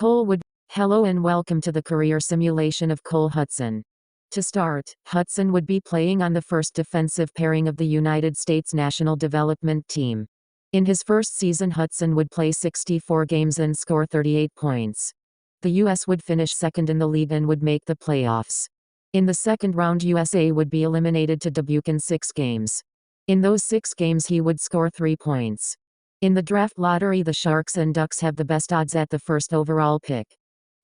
Cole would. Hello and welcome to the career simulation of Cole Hutson. To start, Hutson would be playing on the first defensive pairing of the United States national development team. In his first season, Hutson would play 64 games and score 38 points. The U.S. would finish second in the league and would make the playoffs. In the second round, USA would be eliminated to Dubuque in 6 games. In those 6 games, he would score 3 points. In the draft lottery, the Sharks and Ducks have the best odds at the first overall pick.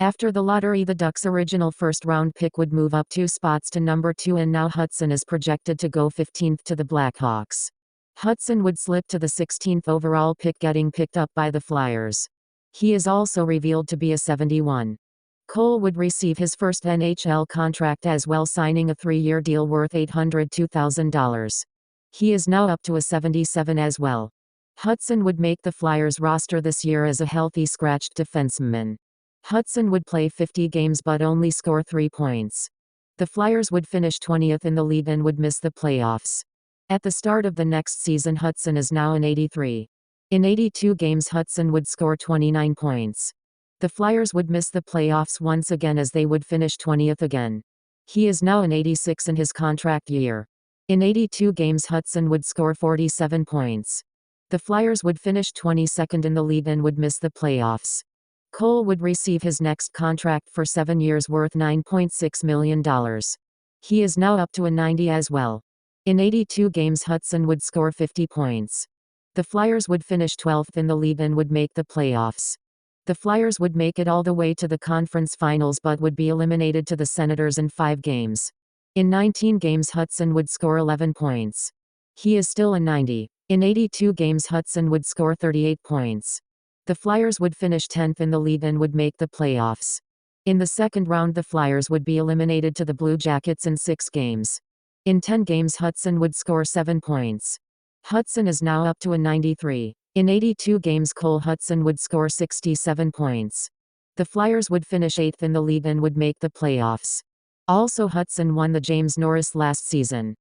After the lottery, the Ducks' original first-round pick would move up 2 spots to number 2, and now Hutson is projected to go 15th to the Blackhawks. Hutson would slip to the 16th overall pick, getting picked up by the Flyers. He is also revealed to be a 71. Cole would receive his first NHL contract as well, signing a 3-year deal worth $802,000. He is now up to a 77 as well. Hutson would make the Flyers roster this year as a healthy scratched defenseman. Hutson would play 50 games but only score 3 points. The Flyers would finish 20th in the league and would miss the playoffs. At the start of the next season, Hutson is now an 83. In 82 games, Hutson would score 29 points. The Flyers would miss the playoffs once again as they would finish 20th again. He is now an 86 in his contract year. In 82 games, Hutson would score 47 points. The Flyers would finish 22nd in the league and would miss the playoffs. Cole would receive his next contract for 7 years worth $9.6 million. He is now up to a 90 as well. In 82 games, Hutson would score 50 points. The Flyers would finish 12th in the league and would make the playoffs. The Flyers would make it all the way to the conference finals but would be eliminated to the Senators in 5 games. In 19 games, Hutson would score 11 points. He is still a 90. In 82 games, Hutson would score 38 points. The Flyers would finish 10th in the league and would make the playoffs. In the second round, the Flyers would be eliminated to the Blue Jackets in 6 games. In 10 games, Hutson would score 7 points. Hutson is now up to a 93. In 82 games, Cole Hutson would score 67 points. The Flyers would finish 8th in the league and would make the playoffs. Also, Hutson won the James Norris last season.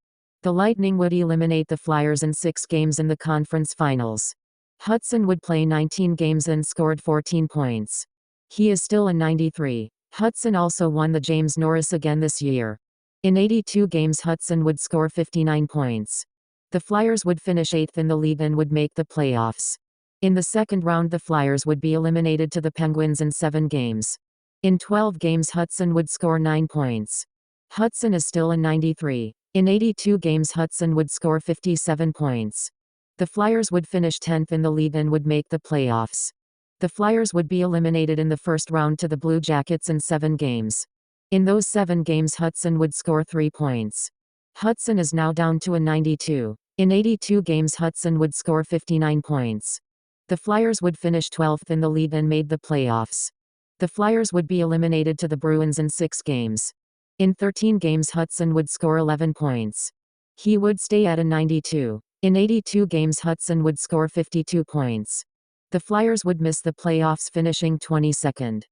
The Lightning would eliminate the Flyers in 6 games in the conference finals. Hutson would play 19 games and scored 14 points. He is still a 93. Hutson also won the James Norris again this year. In 82 games, Hutson would score 59 points. The Flyers would finish 8th in the league and would make the playoffs. In the second round, the Flyers would be eliminated to the Penguins in 7 games. In 12 games, Hutson would score 9 points. Hutson is still a 93. In 82 games, Hutson would score 57 points. The Flyers would finish 10th in the league and would make the playoffs. The Flyers would be eliminated in the first round to the Blue Jackets in 7 games. In those 7 games, Hutson would score 3 points. Hutson is now down to a 92. In 82 games, Hutson would score 59 points. The Flyers would finish 12th in the league and made the playoffs. The Flyers would be eliminated to the Bruins in 6 games. In 13 games, Hutson would score 11 points. He would stay at a 92. In 82 games, Hutson would score 52 points. The Flyers would miss the playoffs, finishing 22nd.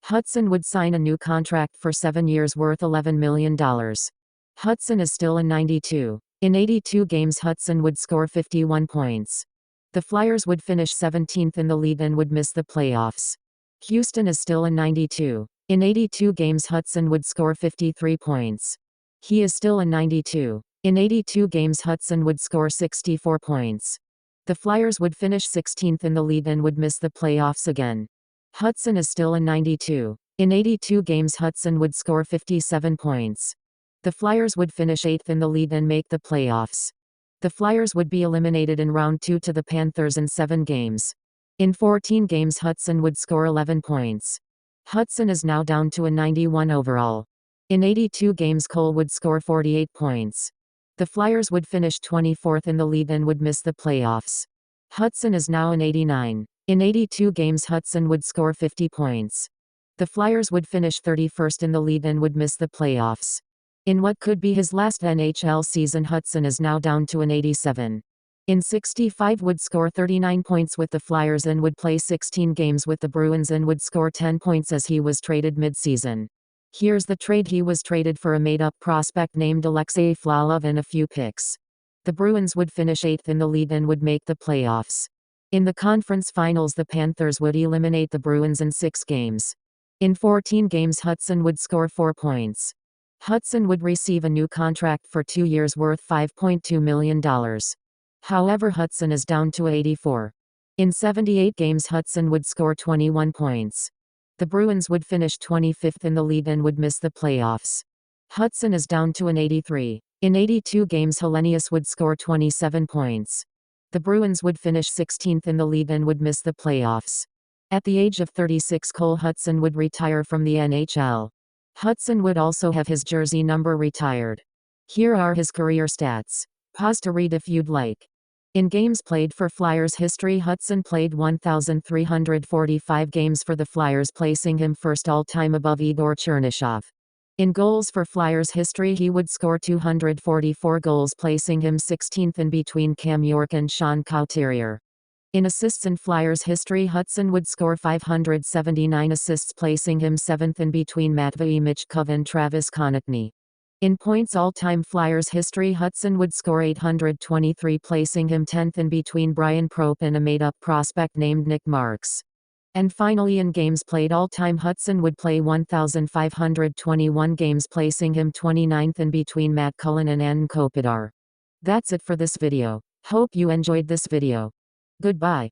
Hutson would sign a new contract for 7 years worth $11 million. Hutson is still a 92. In 82 games, Hutson would score 51 points. The Flyers would finish 17th in the league and would miss the playoffs. Houston is still a 92. In 82 games, Hutson would score 53 points. He is still a 92. In 82 games, Hutson would score 64 points. The Flyers would finish 16th in the league and would miss the playoffs again. Hutson is still a 92. In 82 games, Hutson would score 57 points. The Flyers would finish 8th in the league and make the playoffs. The Flyers would be eliminated in round 2 to the Panthers in 7 games. In 14 games, Hutson would score 11 points. Hutson is now down to a 91 overall. In 82 games, Cole would score 48 points. The Flyers would finish 24th in the league and would miss the playoffs. Hutson is now an 89. In 82 games, Hutson would score 50 points. The Flyers would finish 31st in the league and would miss the playoffs. In what could be his last NHL season, Hutson is now down to an 87. In 65 would score 39 points with the Flyers and would play 16 games with the Bruins and would score 10 points as he was traded mid-season. Here's the trade: he was traded for a made-up prospect named Alexei Flalov and a few picks. The Bruins would finish 8th in the league and would make the playoffs. In the conference finals, the Panthers would eliminate the Bruins in 6 games. In 14 games, Hutson would score 4 points. Hutson would receive a new contract for 2 years worth $5.2 million. However, Hutson is down to 84. In 78 games, Hutson would score 21 points. The Bruins would finish 25th in the league and would miss the playoffs. Hutson is down to an 83. In 82 games, Hellenius would score 27 points. The Bruins would finish 16th in the league and would miss the playoffs. At the age of 36, Cole Hutson would retire from the NHL. Hutson would also have his jersey number retired. Here are his career stats. Pause to read if you'd like. In games played for Flyers history, Hutson played 1,345 games for the Flyers, placing him first all-time above Igor Chernyshov. In goals for Flyers history, he would score 244 goals, placing him 16th in between Cam York and Sean Couturier. In assists in Flyers history, Hutson would score 579 assists, placing him 7th in between Matvei Michkov and Travis Konechny. In points all-time Flyers history, Hutson would score 823, placing him 10th in between Brian Propp and a made-up prospect named Nick Marks. And finally, in games played all-time, Hutson would play 1,521 games, placing him 29th in between Matt Cullen and Anton Kopitar. That's it for this video. Hope you enjoyed this video. Goodbye.